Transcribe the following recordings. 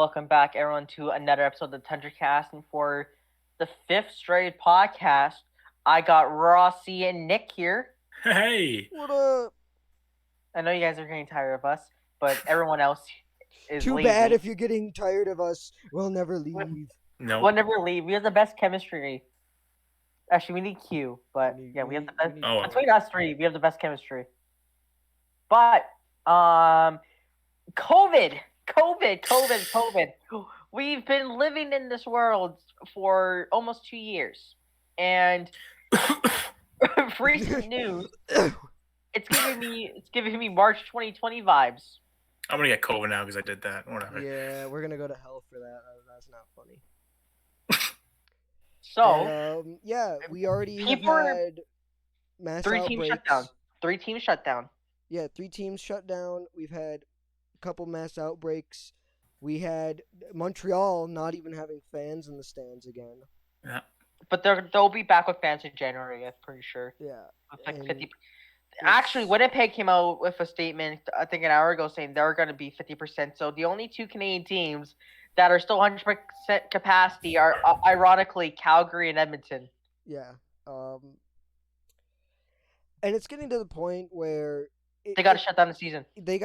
welcome back, everyone, to another episode of the Tundra Cast. And for the fifth straight podcast, I got Rossi and Nick here. Hey! What up? I know you guys are getting tired of us, but everyone else is Too lazy. bad if you're getting tired of us. We'll never leave. No. We'll never leave. We have the best chemistry. Actually, we need Q, but we have the best. Between us three, we have the best chemistry. But COVID. We've been living in this world for almost 2 years, and recent news, it's giving me March 2020 vibes. I'm gonna get COVID now because I did that. Whatever. Yeah, we're gonna go to hell for that. That's not funny. So, yeah, we already have had mass outbreaks. 3 teams shut down. Yeah, 3 teams shut down. We've had a couple mass outbreaks. We had Montreal not even having fans in the stands again. Yeah. But they'll be back with fans in January, I'm pretty sure. Yeah. Like 50. Actually, Winnipeg came out with a statement, I think an hour ago, saying they're going to be 50%. So the only 2 Canadian teams that are still 100% capacity are, ironically, Calgary and Edmonton. Yeah. And it's getting to the point where they got to shut down the season. They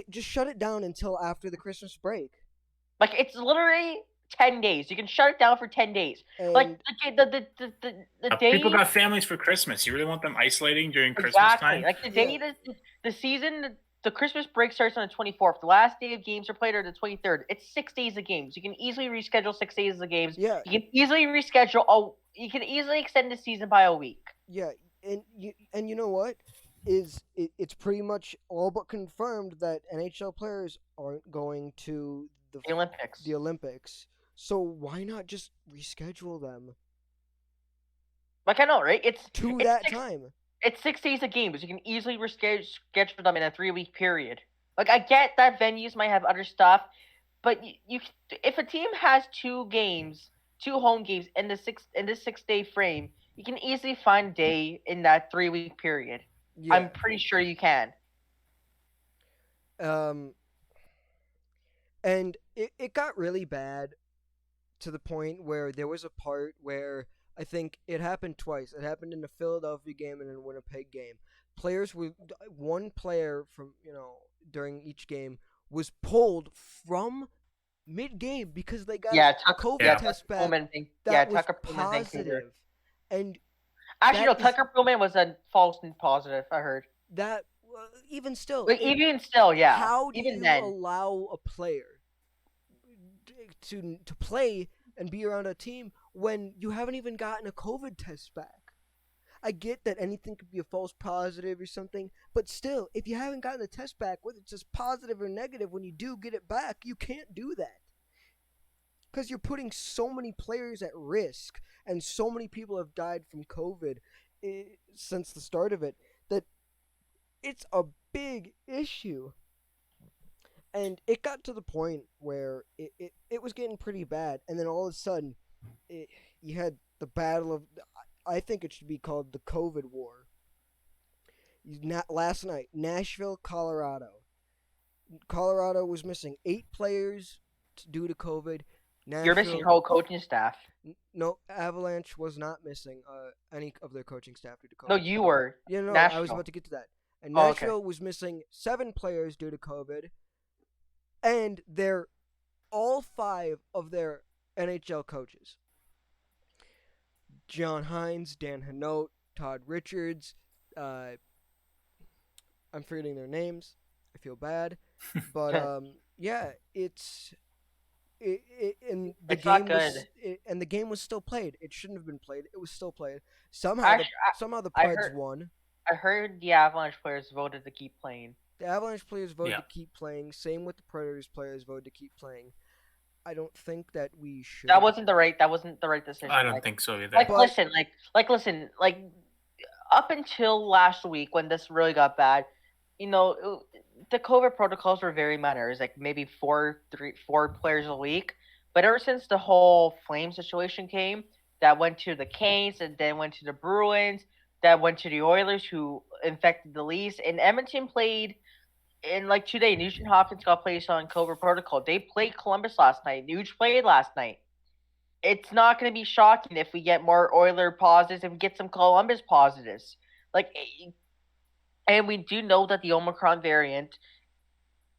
just shut it down until after the Christmas break. Like, it's literally 10 days. You can shut it down for 10 days. And like, the day... People got families for Christmas. You really want them isolating during Christmas time? Like, the day the season... The Christmas break starts on the 24th. The last day of games are played are the 23rd. It's 6 days of games. You can easily reschedule 6 days of games. Yeah. You can easily reschedule... You can easily extend the season by a week. Yeah, and you know what? It's pretty much all but confirmed that NHL players aren't going to the Olympics. So why not just reschedule them? Like, I know, right? It's time. It's 6 days of games. You can easily reschedule them in a 3-week period. Like, I get that venues might have other stuff, but you if a team has 2 home games in this 6-day frame, you can easily find a day in that 3-week period. Yeah. I'm pretty sure you can. And it got really bad to the point where there was a part where I think it happened twice. It happened in the Philadelphia game and in the Winnipeg game. One player from, during each game was pulled from mid-game because they got a COVID test back that was positive. And actually, Tucker Pullman was a false positive, I heard. That, even still. Yeah. How do you allow a player to play and be around a team when you haven't even gotten a COVID test back? I get that anything could be a false positive or something, but still, if you haven't gotten the test back, whether it's just positive or negative, when you do get it back, you can't do that. Because you're putting so many players at risk, and so many people have died from COVID since the start of it, that it's a big issue. And it got to the point where it was getting pretty bad, and then all of a sudden, you had the battle of, I think it should be called the COVID War. Last night, Nashville, Colorado. Colorado was missing 8 players due to COVID. You're missing your whole coaching staff. No, Avalanche was not missing any of their coaching staff due to COVID. No, you were. Yeah, no, Nashville. I was about to get to that. And Nashville was missing 7 players due to COVID. And they're all 5 of their NHL coaches. John Hines, Dan Hanote, Todd Richards. I'm forgetting their names. I feel bad. But, yeah, and the game was still played. It shouldn't have been played. It was still played. Somehow the Preds won. I heard the Avalanche players voted to keep playing. The Avalanche players voted to keep playing. Same with the Predators players voted to keep playing. I don't think that we should. That wasn't the right decision. I don't think so either. Listen, up until last week when this really got bad, the COVID protocols were very minor. It was like maybe 4 players a week. But ever since the whole Flame situation came, that went to the Canes and then went to the Bruins, that went to the Oilers, who infected the Leafs. And Edmonton played And like today, Nugent Hopkins got placed on COVID protocol. They played Columbus last night. Nuge played last night. It's not going to be shocking if we get more Oiler positives and get some Columbus positives. Like, and we do know that the Omicron variant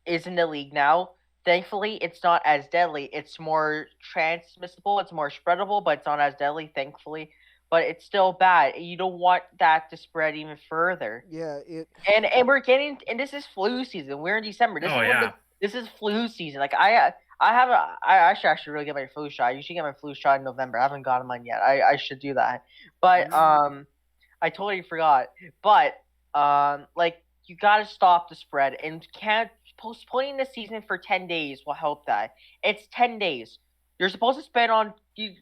is in the league now. Thankfully, it's not as deadly. It's more transmissible. It's more spreadable, but it's not as deadly. Thankfully, but it's still bad. You don't want that to spread even further. Yeah, And we're getting, and this is flu season. We're in December. This is flu season. Like I actually really get my flu shot. I usually get my flu shot in November. I haven't gotten mine yet. I should do that. But I totally forgot. But like you gotta stop the spread and can't postponing the season for 10 days will help that. It's 10 days. You're supposed to spend on the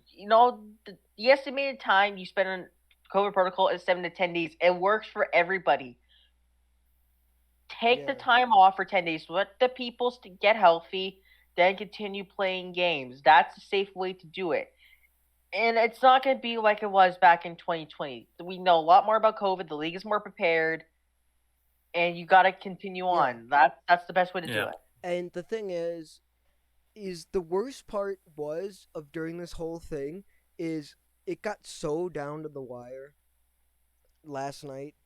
estimated time you spend on COVID protocol is 7 to 10 days. It works for everybody. Take the time off for 10 days. Let the people get healthy, then continue playing games. That's the safe way to do it. And it's not going to be like it was back in 2020. We know a lot more about COVID. The league is more prepared. And you got to continue on. That's the best way to do it. And the thing is the worst part of during this whole thing is it got so down to the wire last night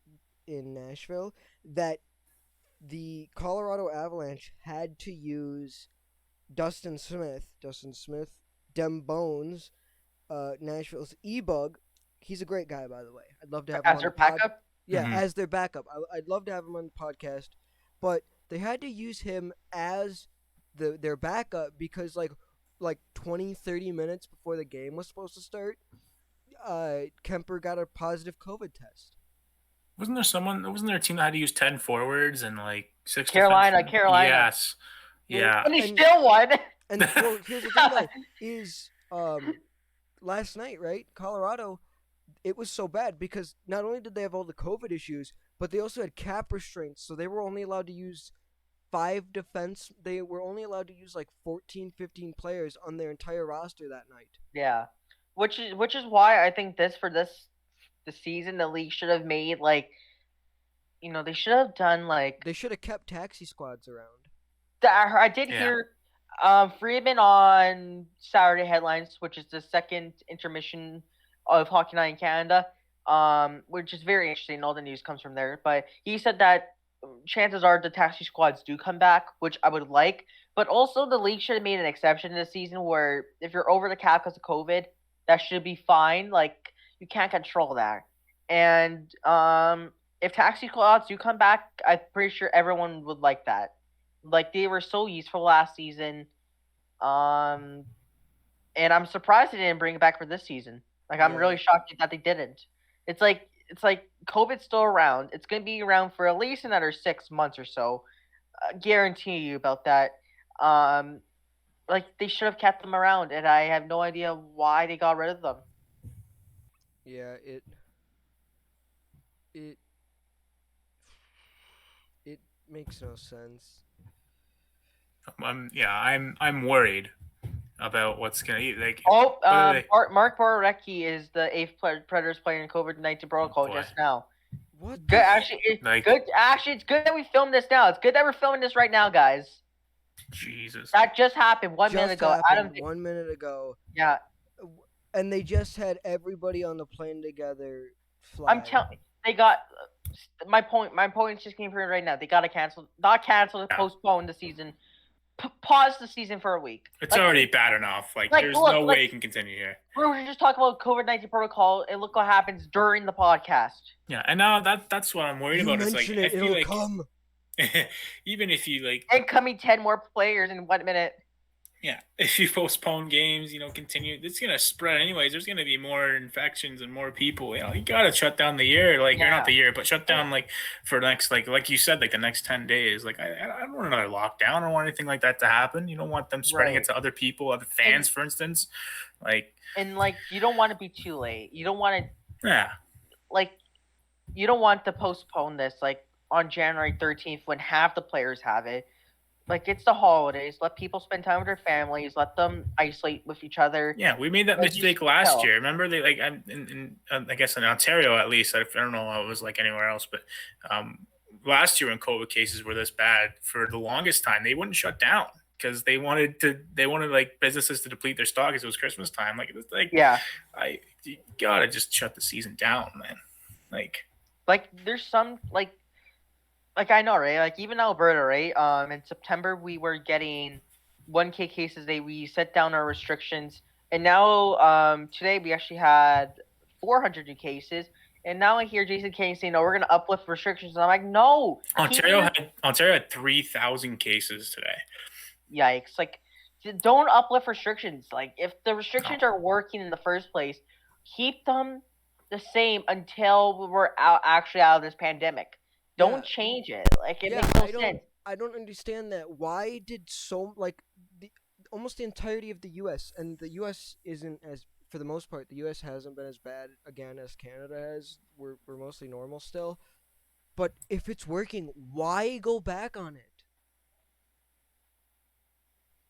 in Nashville that the Colorado Avalanche had to use Dustin Smith, Dem Bones, Nashville's E-Bug. He's a great guy, by the way. I'd love to have him on their backup. Yeah, as their backup. I'd love to have him on the podcast, but they had to use him as their backup because like 20, 30 minutes before the game was supposed to start, Kemper got a positive COVID test. Wasn't there a team that had to use 10 forwards and like 6 Carolina. Yes. Yeah. And he still won. And well, here's the thing though, is last night, right? Colorado, it was so bad because not only did they have all the COVID issues, but they also had cap restraints, so they were only allowed to use 5 defense. They were only allowed to use like 14, 15 players on their entire roster that night. Yeah. Which is why I think the season the league should have made they should have done they should have kept taxi squads around. I did hear Friedman on Saturday Headlines, which is the second intermission of Hockey Night in Canada, which is very interesting. All the news comes from there. But he said that chances are the taxi squads do come back, which I would like. But also the league should have made an exception this season where if you're over the cap because of COVID, that should be fine. Like, you can't control that. And if taxi squads do come back, I'm pretty sure everyone would like that. Like, they were so useful last season. And I'm surprised they didn't bring it back for this season. Like, I'm really shocked that they didn't. It's like COVID's still around. It's going to be around for at least another 6 months or so. Guarantee you about that. Like, they should have kept them around, and I have no idea why they got rid of them. Yeah, it makes no sense. I'm worried about what's gonna like. Mark Bororecki is the 8th Predators player in COVID-19 protocol just now. What? Good. Good. Actually, it's good that we filmed this now. It's good that we're filming this right now, guys. Jesus. That just happened 1 minute ago. 1 minute ago. Yeah. And they just had everybody on the plane together. I'm telling. They got my point. My point just came through right now. They got to cancel. Not cancel. Postpone the season. Pause the season for a week. It's already bad enough. There's no way it can continue here. We were just talking about COVID-19 protocol, and look what happens during the podcast. Yeah, and now that's what I'm worried about. It's like I feel like come. even if you incoming 10 more players in 1 minute. Yeah, if you postpone games, continue, it's gonna spread anyways. There's gonna be more infections and more people. You gotta shut down the year, or not the year, but shut down for the next like you said, the next 10 days. I don't want another lockdown. I don't want anything like that to happen. You don't want them spreading it to other people, other fans, for instance. And you don't want to be too late. You don't want to. Yeah. You don't want to postpone this on January 13th when half the players have it. It's the holidays. Let people spend time with their families. Let them isolate with each other. Yeah, we made that mistake last year. Remember, they I guess in Ontario at least. I don't know how it was anywhere else, but last year when COVID cases were this bad for the longest time, they wouldn't shut down because they wanted like businesses to deplete their stock because it was Christmas time. Like, Yeah. You gotta just shut the season down, man. Like there's some like I know, right? Like even Alberta, right? In September we were getting 1K cases a day. We set down our restrictions, and now today we actually had 400 new cases. And now I hear Jason Kane saying, "No, we're gonna uplift restrictions." And I'm like, "No." Ontario had 3,000 cases today. Yikes! Like, don't uplift restrictions. Like, if the restrictions are working in the first place, keep them the same until we're actually out of this pandemic. Don't change it. Like, it makes no sense. I don't understand that. Why did almost the entirety of the U.S. and the U.S. isn't as, for the most part, the U.S. hasn't been as bad again as Canada has. We're mostly normal still. But if it's working, why go back on it?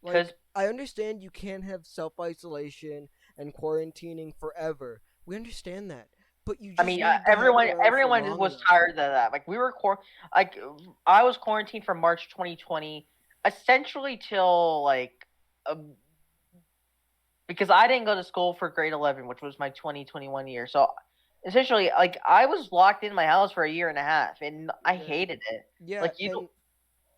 Like, I understand you can't have self-isolation and quarantining forever. We understand that. But you just everyone was tired of that. Like, we were I was quarantined from March 2020 essentially till because I didn't go to school for grade 11, which was my 2021 year. So essentially, like, I was locked in my house for a year and a half, and I hated it. Yeah,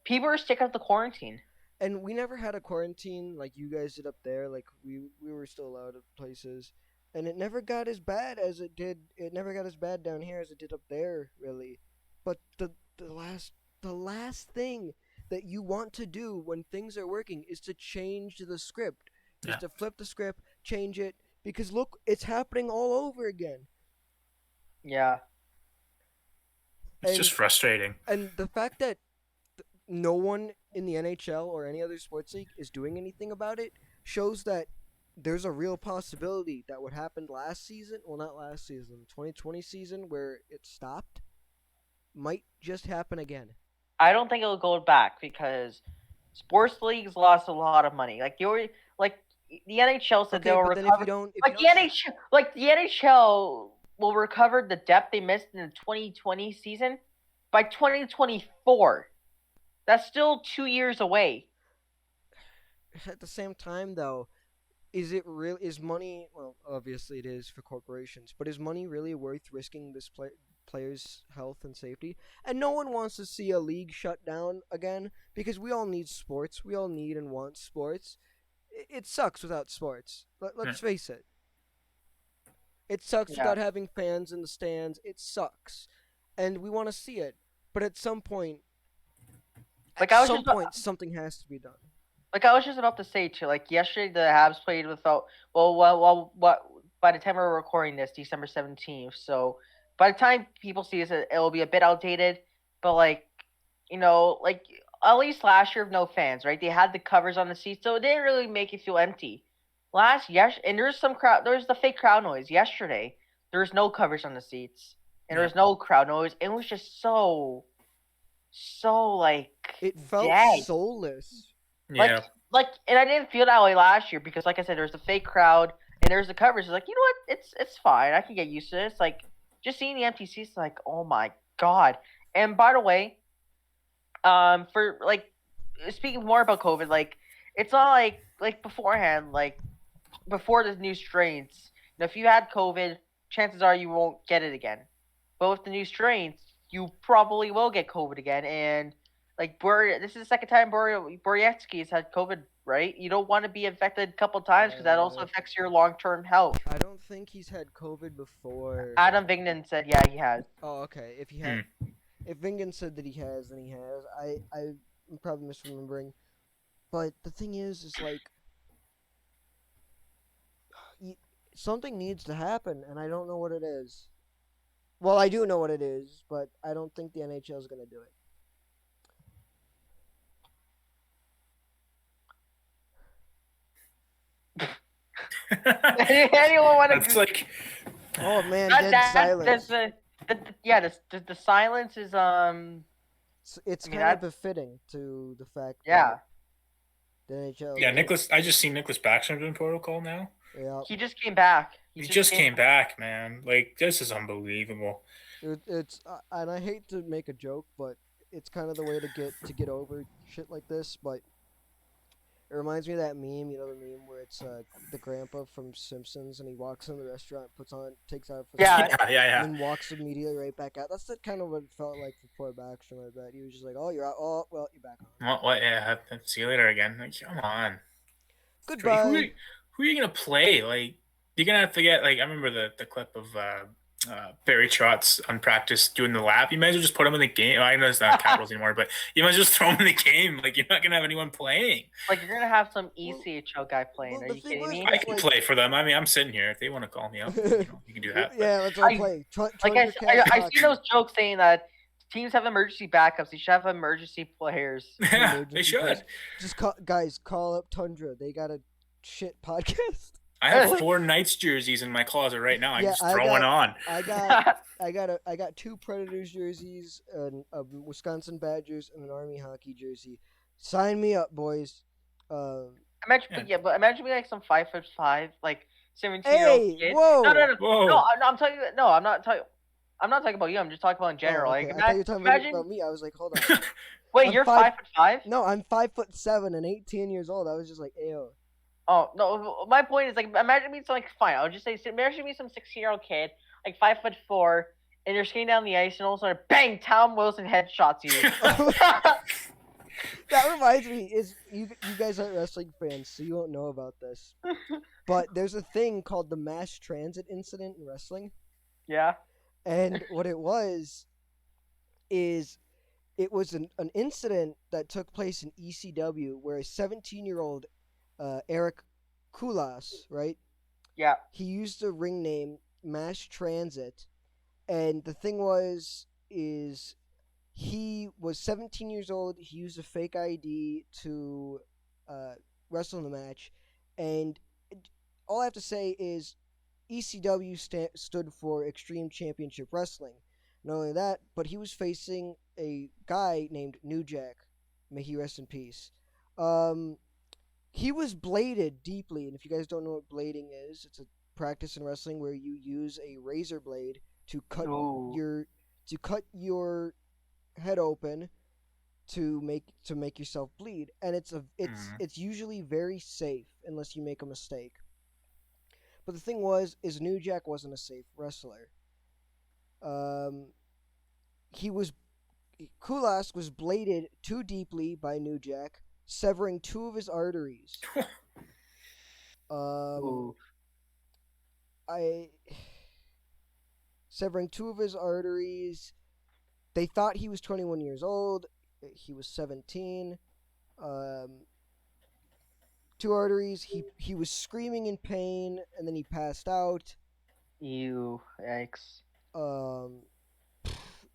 people were sticking with the quarantine. And we never had a quarantine like you guys did up there. Like, we were still allowed at places, and it never got as bad as it did. It never got as bad down here as it did up there, really. But the last thing that you want to do when things are working is to change the script. Is to flip the script, change it, because look, it's happening all over again. Yeah. It's just frustrating. And the fact that no one in the NHL or any other sports league is doing anything about it shows that there's a real possibility that what happened last season, well, not last season, 2020 season, where it stopped, might just happen again. I don't think it'll go back because sports leagues lost a lot of money. Like, the NHL said they will recover. The NHL will recover the depth they missed in the 2020 season by 2024. That's still 2 years away. At the same time, though, is money? Well, obviously it is for corporations, but is money really worth risking this players' health and safety? And no one wants to see a league shut down again because we all need sports. We all need and want sports. It sucks without sports. Let's face it. It sucks without having fans in the stands. It sucks, and we want to see it. But at some point, something has to be done. Like, I was just about to say too. Like, yesterday, the Habs played without. Well, by the time we're recording this, December 17th. So by the time people see this, it will be a bit outdated. But at least last year, no fans, right? They had the covers on the seats, so it didn't really make it feel empty. And there's the fake crowd noise yesterday. There was no covers on the seats, and there was no crowd noise. It was just so it felt dead. Soulless. Yeah. And I didn't feel that way last year because, like I said, there was the fake crowd and there's the covers. It's like, you know what? It's fine. I can get used to this. Like, just seeing the empty seats, like, oh my god. And by the way, for speaking more about COVID, like, it's not like beforehand, like before the new strains. If you had COVID, chances are you won't get it again. But with the new strains, you probably will get COVID again. And this is the second time Borjetsky's had COVID, right? You don't want to be infected a couple times because that also affects your long-term health. I don't think he's had COVID before. Adam Vignan said, he has. Oh, okay. If Vignan said that he has, then he has. I'm probably misremembering. But the thing is like, something needs to happen, and I don't know what it is. Well, I do know what it is, but I don't think the NHL is going to do it. Anyone want to? It's like, oh man, dead silence. The silence is It's kind of befitting to the fact. Yeah. The NHL. Yeah, I just seen Nicholas Backstrom's in protocol now. Yeah. He just came back. He just came back, man. Like, this is unbelievable. It's and I hate to make a joke, but it's kind of the way to get over shit like this. But it reminds me of that meme, the meme where it's the grandpa from Simpsons, and he walks in the restaurant, takes out a Yeah. facade, Yeah. and then walks immediately right back out. That's kind of what it felt like for poor Backstrom. I bet he was just like, "Oh, you're out. Oh, well, you're back on." What? Yeah. See you later again. Like, come on. Goodbye. Who are you gonna play? Like, you're gonna have to get like. I remember the clip of Barry Trotz unpracticed doing the lap. You might as well just put him in the game. I know it's not Capitals anymore, but you might as well just throw him in the game. Like, you're not gonna have anyone playing. Like, you're gonna have some ECHL guy playing. well, Are you kidding me? I can play for them. I mean, I'm sitting here. If they want to call me up, you can do that. Yeah, let's all play. I see those jokes saying that teams have emergency backups. They should have emergency players. Yeah, they should. Just call up Tundra. They got a shit podcast. I have 4 Knights jerseys in my closet right now. I'm just throwing on. I got 2 Predators jerseys, a Wisconsin Badgers, and an Army hockey jersey. Sign me up, boys. Imagine being like some 5'5", like 17-year-old kid. Whoa! No, I'm telling you. No, I'm not talking about you. I'm just talking about in general. Oh, okay. Like, I thought you were talking about me. I was like, hold on. Wait, you're 5'5"? No, I'm 5'7" and 18 years old. I was just like, ew. Oh no! My point is, like, imagine me some, like, fine. I'll just say, imagine me some 16-year-old kid, like 5'4", and you're skating down the ice, and all of a sudden, bang! Tom Wilson headshots you. That reminds me, is you guys aren't wrestling fans, so you won't know about this. But there's a thing called the mass transit incident in wrestling. Yeah. And what it was is it was an incident that took place in ECW where a 17-year-old Eric Kulas, right? Yeah. He used the ring name Mass Transit, and the thing is he was 17 years old. He used a fake ID to wrestle in the match, and all I have to say is ECW stood for Extreme Championship Wrestling. Not only that, but he was facing a guy named New Jack. May he rest in peace. He was bladed deeply, and if you guys don't know what blading is, it's a practice in wrestling where you use a razor blade to cut your head open to make yourself bleed, and it's usually very safe unless you make a mistake. But the thing is New Jack wasn't a safe wrestler. Kulas was bladed too deeply by New Jack, severing 2 of his arteries. Severing 2 of his arteries. They thought he was 21 years old. He was 17. 2 arteries. He was screaming in pain, and then he passed out. Ew, yikes.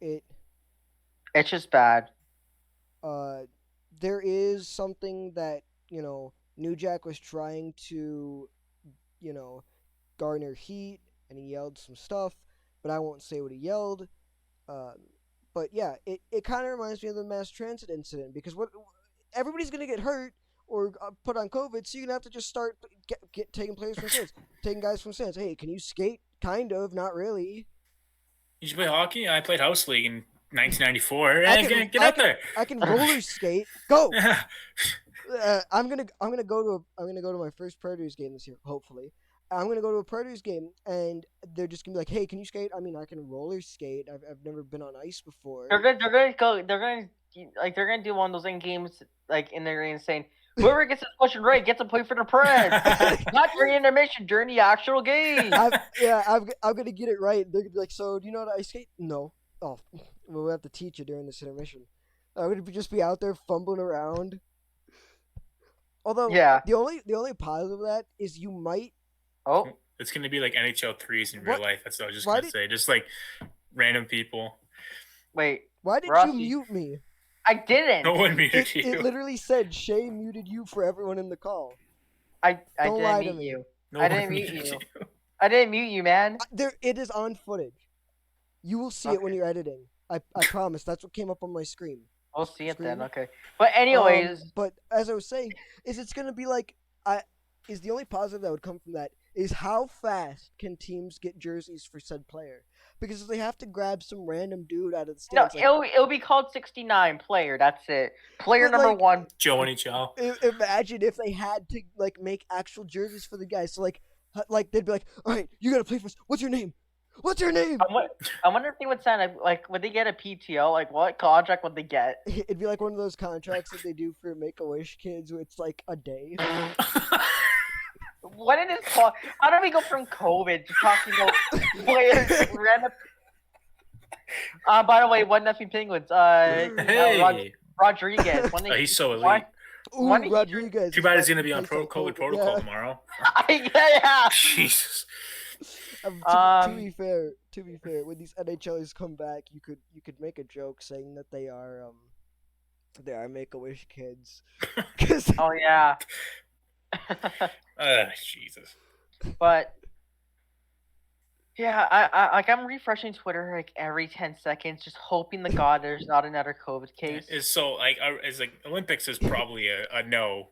It's just bad. There is something that, New Jack was trying to, garner heat, and he yelled some stuff, but I won't say what he yelled. But yeah, it kind of reminds me of the mass transit incident, because everybody's going to get hurt or put on COVID, so you're going to have to just start taking players from stands, taking guys from stands. Hey, can you skate? Kind of, not really. You should play hockey? I played house league in 1994. Get out there. I can roller skate. Go. I'm gonna go to my first Predators game this year. Hopefully, I'm gonna go to a Predators game, and they're just gonna be like, "Hey, can you skate?" I mean, I can roller skate. I've never been on ice before. They're gonna do one of those in games, like, in their arena, saying, whoever gets this question right gets a point for the Preds. Not during intermission, during the actual game. I'm gonna get it right. They're gonna be like, "So, do you know how to ice skate?" No. Oh, we'll have to teach you during this intermission. I'm gonna just be out there fumbling around. Although, the only positive of that is you might. Oh, it's gonna be like NHL 3s in real life. That's what I was just gonna say. Just like random people. Wait. Why did you mute me? I didn't. No one muted you. It literally said Shay muted you for everyone in the call. I didn't mute you. No I didn't mute you. I didn't mute you, man. It is on footage. You will see it when you're editing. I promise. That's what came up on my screen. We'll see it then. Okay. But anyways. But as I was saying, it's gonna be like is the only positive that would come from that is how fast can teams get jerseys for said player? Because if they have to grab some random dude out of the No, stands, like, it'll be called 69 player. That's it. Player But, number like, 1. Joe NHL. imagine if they had to like make actual jerseys for the guys. So like they'd be like, all right, you gotta play for us. What's your name? What's your name? I wonder if they would sign like would they get a PTO? Like what contract would they get? It'd be like one of those contracts that they do for Make-A-Wish kids, where it's like a day. What it is called? How do we go from COVID to talking about players like random? By the way, one nothing Penguins. Hey, Rodriguez. When he's so elite. why- Ooh, Why did you- Rodriguez. Too bad he's gonna be on plays COVID like protocol yeah. tomorrow. yeah. Jesus. To be fair, when these NHLers come back, you could make a joke saying that they are Make-A-Wish kids. 'Cause Oh yeah. Jesus. But yeah, I'm refreshing Twitter like every 10 seconds, just hoping to God there's not another COVID case. Is so it's like Olympics is probably a no,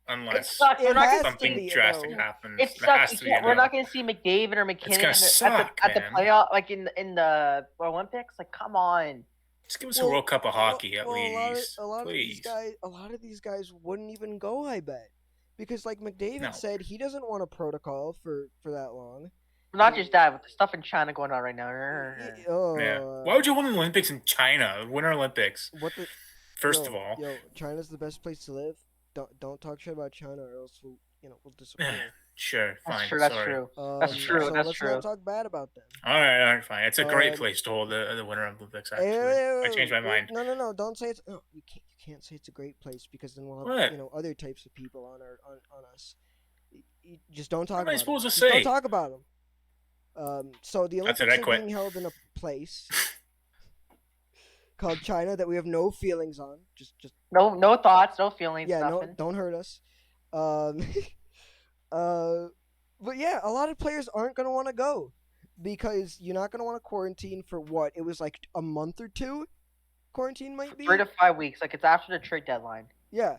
It unless sucks. We're It not has gonna to something be a drastic no. happens. It It sucks. has to be a We're no. not gonna see McDavid or McKinnon gonna suck, at the man. playoff, like in the Olympics. Like, come on. Just give us a World Cup of hockey at least, a lot please. of these guys wouldn't even go. I bet because like McDavid No. said, he doesn't want a protocol for that long. Not just that, with the stuff in China going on right now. Yeah. Why would you win the Olympics in China? Winter Olympics. What the? First of all. China's the best place to live. Don't talk shit about China, or else we'll disappear. Sure, fine. That's true. That's sorry. true. That's true, that's let's true. not talk bad about them. All right, fine. It's a great Um, place to hold the Winter Olympics. Actually, I I changed my mind. No. Don't say it's. No, you can't say it's a great place because then we'll What? have other types of people on us. You just don't talk. What am I about supposed them. to Just say? Don't talk about them. So the That's it, Olympics I are quit. being held in a place called China that we have no feelings on. Just No thoughts, no feelings, yeah, nothing. don't hurt us. But yeah, a lot of players aren't gonna want to go because you're not gonna want to quarantine for what? It was like a month or two. Quarantine might be 3 to 5 weeks. Like it's after the trade deadline. Yeah,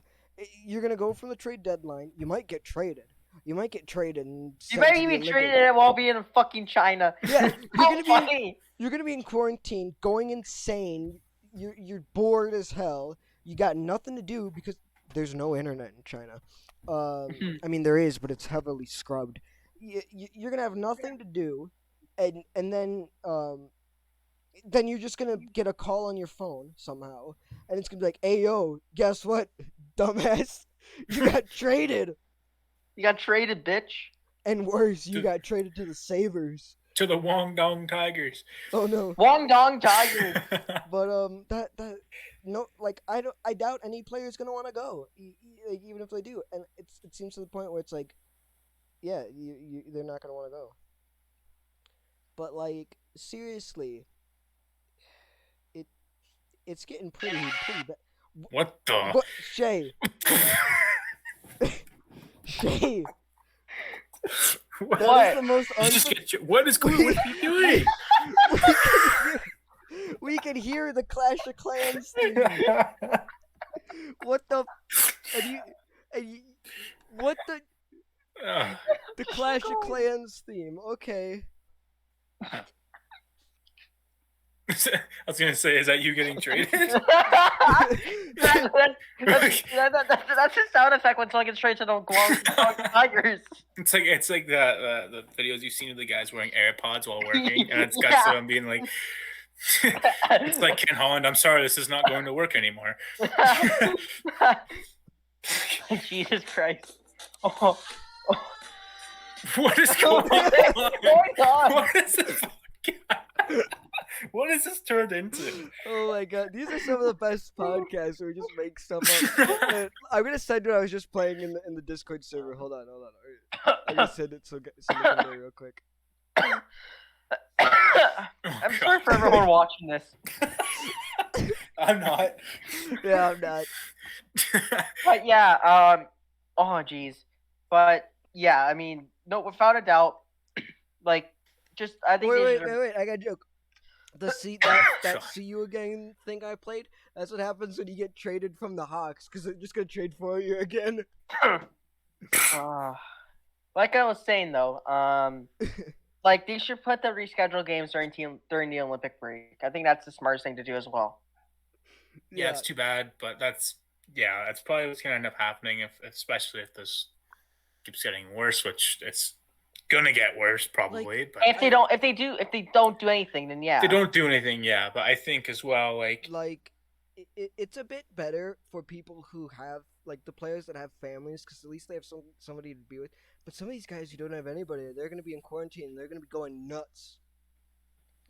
you're gonna go for the trade deadline. You might get traded. And You sent might to the even Olympic- traded it while being in fucking China. Yeah, How funny. you're gonna be in quarantine, going insane. You're bored as hell. You got nothing to do because there's no internet in China. I mean there is, but it's heavily scrubbed. You're gonna have nothing to do, and then you're just gonna get a call on your phone somehow, and it's gonna be like, "Hey yo, guess what, dumbass? You got traded." You got traded, bitch. And worse, you got traded to the Sabres. To the Wong Dong Tigers. Oh no! Wong Dong Tigers. But no, like I doubt any player's gonna want to go, like, even if they do. And it seems to the point where it's like, yeah, they're not gonna want to go. But like seriously, it's getting pretty bad. What the? What, Shay? Shay. What? That is the most You just what is going? What are you doing? we can hear the Clash of Clans theme. What the? What the? Ugh. The Clash of Clans theme. Okay. I was gonna say, is that you getting traded? That's the sound effect when someone gets traded to the Guam Tigers. It's like the videos you've seen of the guys wearing AirPods while working, and it's got Yeah. someone being like, it's like Ken Holland. I'm sorry, this is not going to work anymore. Jesus Christ. Oh. What is going What's on? going on? What is this? What is this turned into? Oh my god, these are some of the best podcasts where we just make stuff up. And I'm gonna send what I was just playing in the Discord server. Hold on. I'm gonna send it so send it to me real quick. I'm sorry for everyone watching this. I'm not. Yeah, I'm not. But yeah, oh jeez. But yeah, I mean, no, without a doubt, like, just I think they deserve- Wait, I got a joke. That see you again thing I played, that's what happens when you get traded from the Hawks, because they're just gonna trade for you again. Like I was saying though, like they should put the rescheduled games during the Olympic break. I think that's the smartest thing to do as well. Yeah, it's too bad, but that's probably what's gonna end up happening especially if this keeps getting worse, which it's gonna get worse probably. But if they don't do anything, then yeah. they don't do anything, yeah. But I think as well, like it's a bit better for people who have like the players that have families because at least they have somebody to be with. But some of these guys who don't have anybody, they're gonna be in quarantine. They're gonna be going nuts.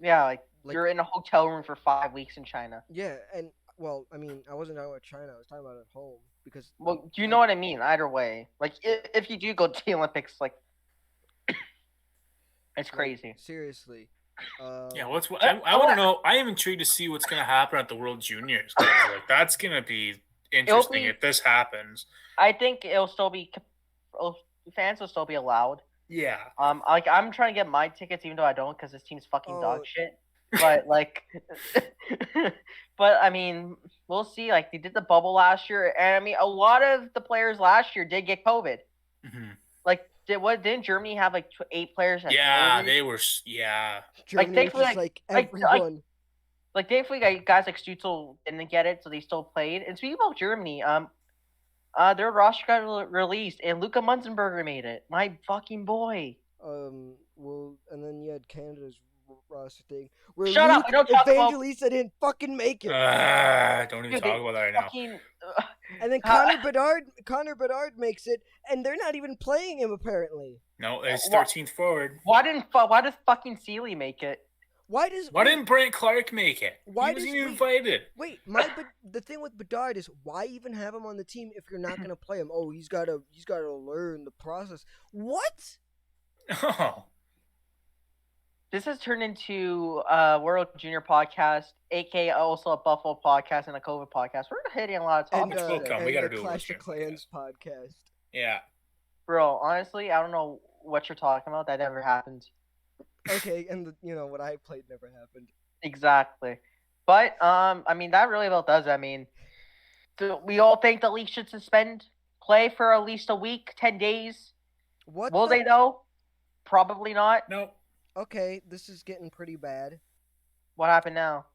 Yeah, like you're in a hotel room for 5 weeks in China. Yeah, and well, I mean, I wasn't talking about China. I was talking about at home because. Well, do you know what I mean? Either way, like if you do go to the Olympics, like it's crazy. Seriously. Yeah, I want to know. I am intrigued to see what's going to happen at the World Juniors. Like that's going to be interesting if this happens. I think it'll still be fans will still be allowed. Yeah. Like I'm trying to get my tickets, even though I don't, because this team's fucking dog shit. But like, but I mean, we'll see. Like they did the bubble last year, and I mean, a lot of the players last year did get COVID. Mm-hmm. Like, didn't Germany have like 8 players? Yeah, they were. Yeah, Germany like thankfully, like everyone. Like thankfully, guys like Stutzel didn't get it, so they still played. And speaking about Germany, their roster got released, and Luka Munzenberger made it. My fucking boy. Well, and then you had Canada's roster thing. Where Shut up! I don't talk about. Evangelista didn't fucking make it. Don't even talk about that right now. And then Connor Bedard makes it, and they're not even playing him apparently. No, it's 13th forward. Why does fucking Sealy make it? Why didn't Brent Clark make it? He wasn't even invited. Wait, the thing with Bedard is why even have him on the team if you're not gonna play him? Oh, he's gotta learn the process. What? Oh. This has turned into a World Junior podcast, aka also a Buffalo podcast and a COVID podcast. We're hitting a lot of topics. And we got to do Clash of Clans podcast. Yeah. Bro, honestly, I don't know what you're talking about. That never happened. Okay, and what I played never happened. Exactly. But I mean that really about does it. I mean, we all think the league should suspend play for at least a week, 10 days. What will they though? Probably not. No. Okay, this is getting pretty bad. What happened now?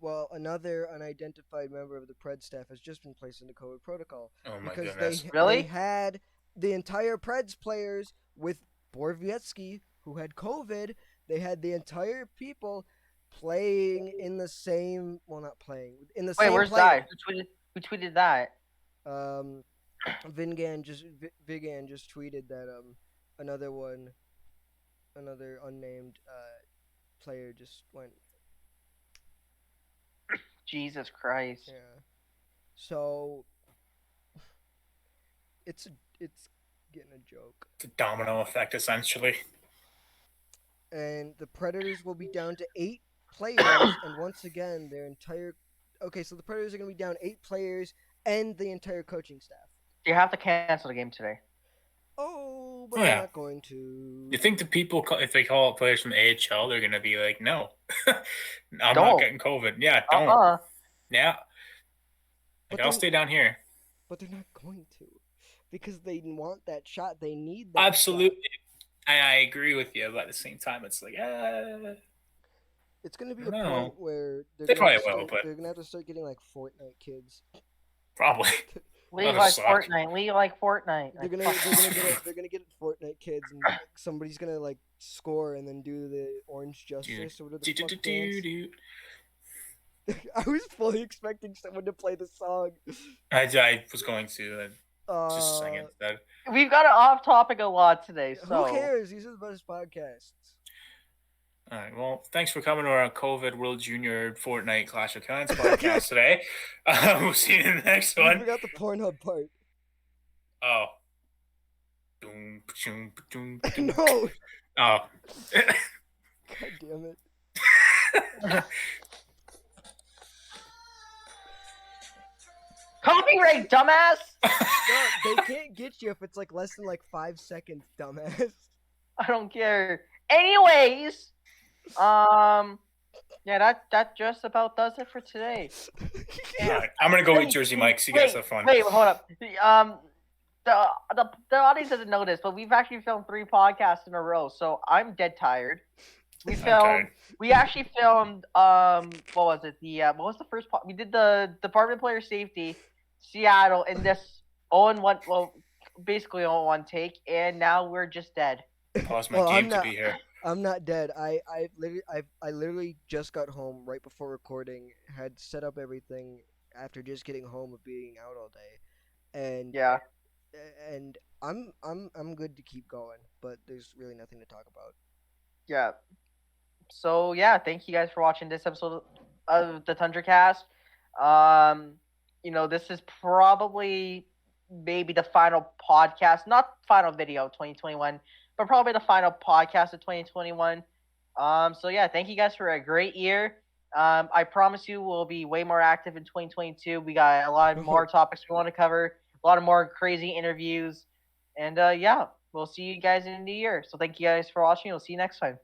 Well, another unidentified member of the Pred staff has just been placed into COVID protocol. Oh my goodness! Really? They had the entire Preds players with Borowiecki, who had COVID. They had the entire people playing in the same. Well, not playing in the same. Wait, where's that? Who tweeted that? Vigan just tweeted that another unnamed player just went. Jesus Christ. Yeah. So it's getting a joke. It's a domino effect essentially. And the Predators will be down to 8 players, and once again their entire. Okay, so the Predators are going to be down 8 players and the entire coaching staff. You have to cancel the game today. Oh, but they're not going to. You think the people, if they call up players from the AHL, they're going to be like, no, I'm not getting COVID. Yeah, don't. Yeah. Like, I'll stay down here. But they're not going to. Because they want that shot. They need that Absolutely. shot. I agree with you, but at the same time, it's like, It's going to be a point where they probably will, but they're going to have to start getting like Fortnite kids. Probably. League like Fortnite. They're gonna get Fortnite kids, and somebody's gonna like score and then do the Orange Justice or whatever the fuck dance. I was fully expecting someone to play the song. I was going to just sing it instead. We've got an off topic a lot today. So who cares? These are the best podcasts. All right. Well, thanks for coming to our COVID World Junior Fortnite Clash of Clans podcast today. We'll see you in the next one. I forgot the Pornhub part. Oh. No. Oh. God damn it. Copyright, dumbass. No, they can't get you if it's like less than like 5 seconds, dumbass. I don't care. Anyways. Yeah, that just about does it for today. Yeah. I'm gonna go eat Jersey Mike's. You guys have fun. Wait, hold up. the audience doesn't know this, but we've actually filmed 3 podcasts in a row, so I'm dead tired. tired. We actually filmed what was it? What was the first we did the Department of Player Safety, Seattle, in this 0-1, well, basically 0-1 take, and now we're just dead. Pause my game to be here. I'm not dead. I literally just got home right before recording. Had set up everything after just getting home and being out all day, and Yeah. And I'm good to keep going, but there's really nothing to talk about. Yeah. So yeah, thank you guys for watching this episode of the Tundra Cast. This is probably maybe the final podcast, not final video of 2021, but probably the final podcast of 2021. So yeah, thank you guys for a great year. I promise you we'll be way more active in 2022. We got a lot more topics we want to cover, a lot of more crazy interviews, and yeah, we'll see you guys in the new year. So thank you guys for watching. We'll see you next time.